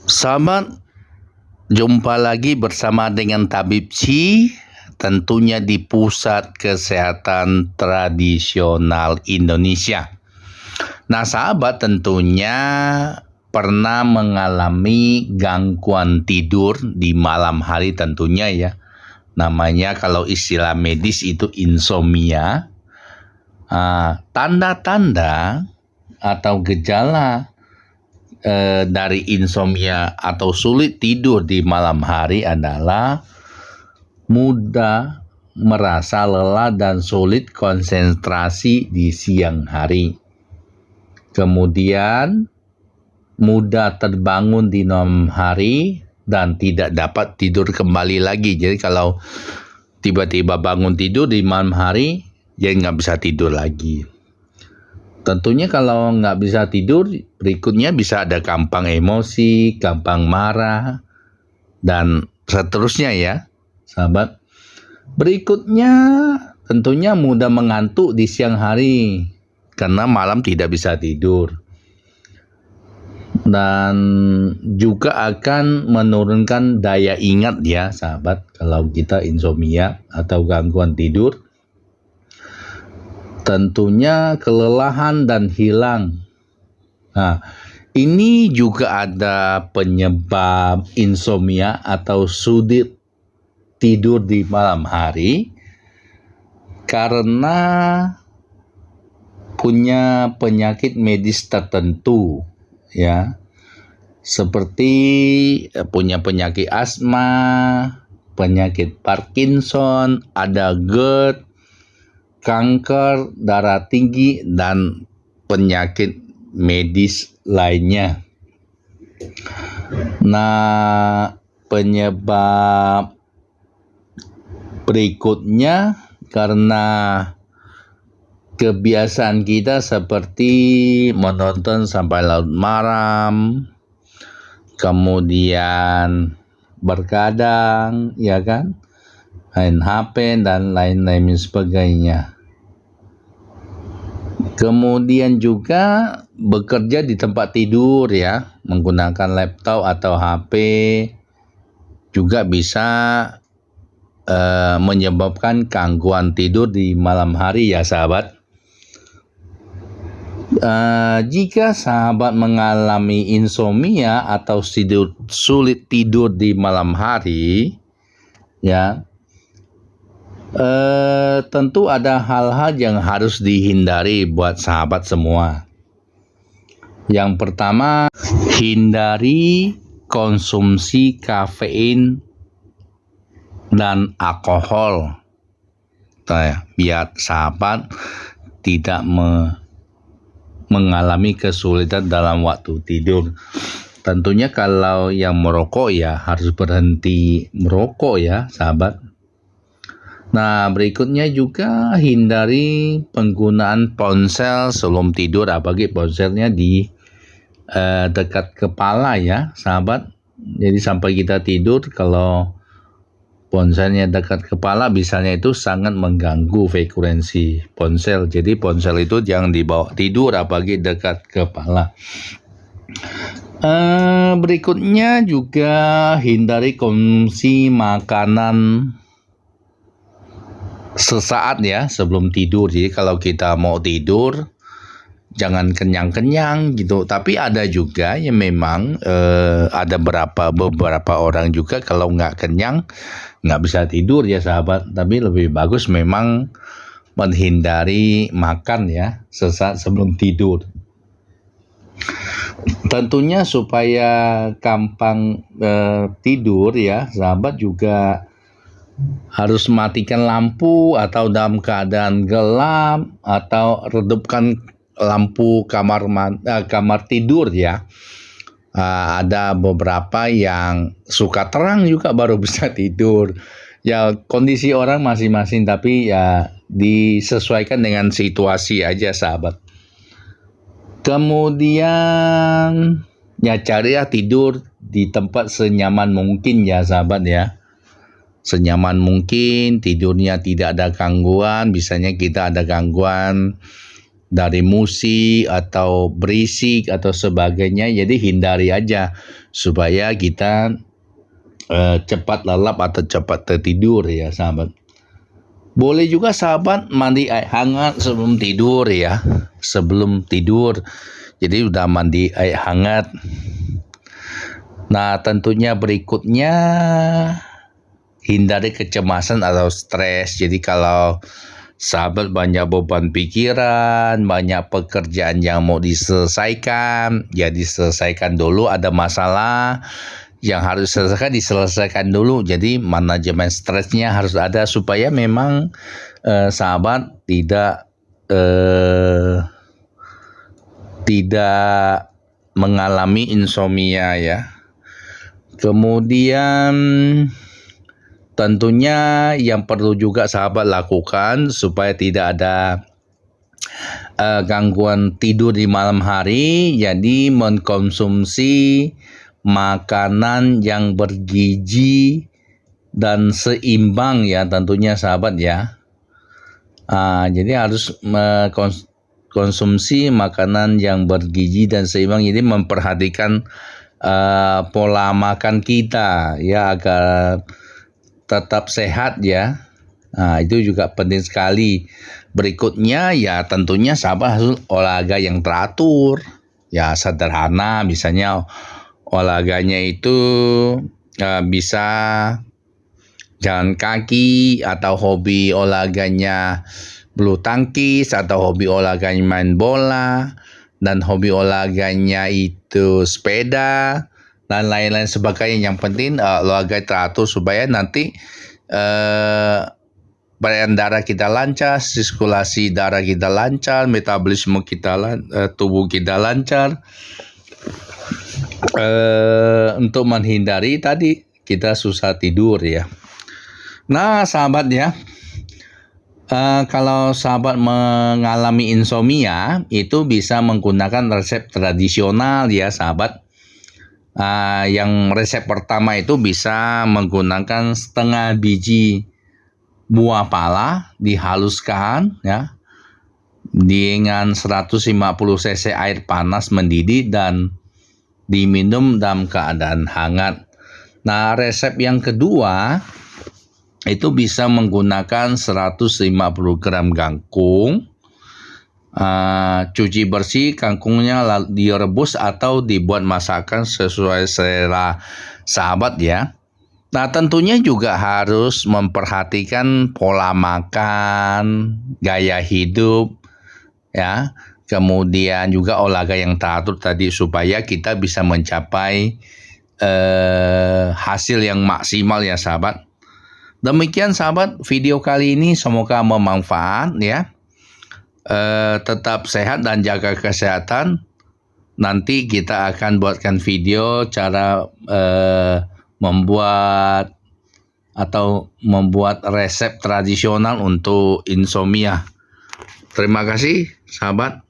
Selamat jumpa lagi bersama dengan Tabib Chi, tentunya di Pusat Kesehatan Tradisional Indonesia. Nah, sahabat tentunya pernah mengalami gangguan tidur di malam hari tentunya ya. Namanya kalau istilah medis itu insomnia. Tanda-tanda atau gejala dari insomnia atau sulit tidur di malam hari adalah mudah merasa lelah dan sulit konsentrasi di siang hari. Kemudian mudah terbangun di malam hari dan tidak dapat tidur kembali lagi. Jadi kalau tiba-tiba bangun tidur di malam hari, jadi nggak bisa tidur lagi. Tentunya kalau nggak bisa tidur, berikutnya bisa ada gampang emosi, gampang marah, dan seterusnya ya, sahabat. Berikutnya tentunya mudah mengantuk di siang hari, karena malam tidak bisa tidur. Dan juga akan menurunkan daya ingat ya, sahabat, kalau kita insomnia atau gangguan tidur. Tentunya kelelahan dan hilang. Nah, ini juga ada penyebab insomnia atau sulit tidur di malam hari karena punya penyakit medis tertentu ya. Seperti punya penyakit asma, penyakit Parkinson, ada GERD, kanker, darah tinggi, dan penyakit medis lainnya. Nah, penyebab berikutnya karena kebiasaan kita seperti menonton sampai larut malam, kemudian bergadang, ya kan? Main HP dan lain-lain sebagainya. Kemudian juga bekerja di tempat tidur ya, menggunakan laptop atau HP juga bisa menyebabkan gangguan tidur di malam hari ya sahabat. Jika sahabat mengalami insomnia atau sulit tidur di malam hari ya, tentu ada hal-hal yang harus dihindari buat sahabat semua. Yang pertama, hindari konsumsi kafein dan alkohol. Biar sahabat tidak mengalami kesulitan dalam waktu tidur. Tentunya kalau yang merokok ya harus berhenti merokok ya sahabat. Nah, berikutnya juga hindari penggunaan ponsel sebelum tidur, apalagi ponselnya di dekat kepala ya, sahabat. Jadi sampai kita tidur, kalau ponselnya dekat kepala, misalnya itu sangat mengganggu frekuensi ponsel. Jadi ponsel itu jangan dibawa tidur, apalagi dekat kepala. Berikutnya juga hindari konsumsi makanan sesaat ya sebelum tidur. Jadi kalau kita mau tidur jangan kenyang-kenyang gitu. Tapi ada juga yang memang ada beberapa orang juga kalau nggak kenyang nggak bisa tidur ya sahabat. Tapi lebih bagus memang menghindari makan ya sesaat sebelum tidur. Tentunya supaya gampang tidur ya sahabat, juga harus matikan lampu atau dalam keadaan gelap, atau redupkan lampu kamar tidur ya. Ada beberapa yang suka terang juga baru bisa tidur. Ya kondisi orang masing-masing, tapi ya disesuaikan dengan situasi aja sahabat. Kemudian ya carilah tidur di tempat senyaman mungkin ya sahabat ya. Senyaman mungkin, tidurnya tidak ada gangguan. Biasanya kita ada gangguan dari musik atau berisik atau sebagainya. Jadi hindari aja supaya kita cepat lelap atau cepat tertidur ya sahabat. Boleh juga sahabat mandi air hangat sebelum tidur ya. Sebelum tidur. Jadi udah mandi air hangat. Nah, tentunya berikutnya hindari kecemasan atau stres. Jadi kalau sahabat banyak beban pikiran, banyak pekerjaan yang mau diselesaikan, ya diselesaikan dulu. Ada masalah yang harus diselesaikan dulu. Jadi manajemen stresnya harus ada supaya memang sahabat tidak mengalami insomnia ya. Kemudian tentunya yang perlu juga sahabat lakukan supaya tidak ada gangguan tidur di malam hari, jadi mengkonsumsi makanan yang bergizi dan seimbang ya tentunya sahabat ya. Jadi harus konsumsi makanan yang bergizi dan seimbang, jadi memperhatikan pola makan kita ya agar tetap sehat ya. Nah, itu juga penting sekali. Berikutnya ya tentunya sahabat harus olahraga yang teratur. Ya sederhana, misalnya olahraganya itu bisa jalan kaki, atau hobi olahraganya bulu tangkis, atau hobi olahraganya main bola, dan hobi olahraganya itu sepeda dan lain-lain sebagainya. Yang penting olahraga teratur supaya nanti peredaran darah kita lancar, sirkulasi darah kita lancar, metabolisme kita tubuh kita lancar. Untuk menghindari tadi kita susah tidur ya. Nah sahabat ya, kalau sahabat mengalami insomnia itu bisa menggunakan resep tradisional ya sahabat. Yang resep pertama itu bisa menggunakan setengah biji buah pala dihaluskan ya dengan 150 cc air panas mendidih dan diminum dalam keadaan hangat. Nah, resep yang kedua itu bisa menggunakan 150 gram kangkung. Cuci bersih kangkungnya, lalu direbus atau dibuat masakan sesuai selera sahabat ya. Nah tentunya juga harus memperhatikan pola makan, gaya hidup ya, kemudian juga olahraga yang teratur tadi supaya kita bisa mencapai hasil yang maksimal ya sahabat. Demikian sahabat video kali ini, semoga bermanfaat ya. Tetap sehat dan jaga kesehatan. Nanti kita akan buatkan video cara membuat resep tradisional untuk insomnia. Terima kasih sahabat.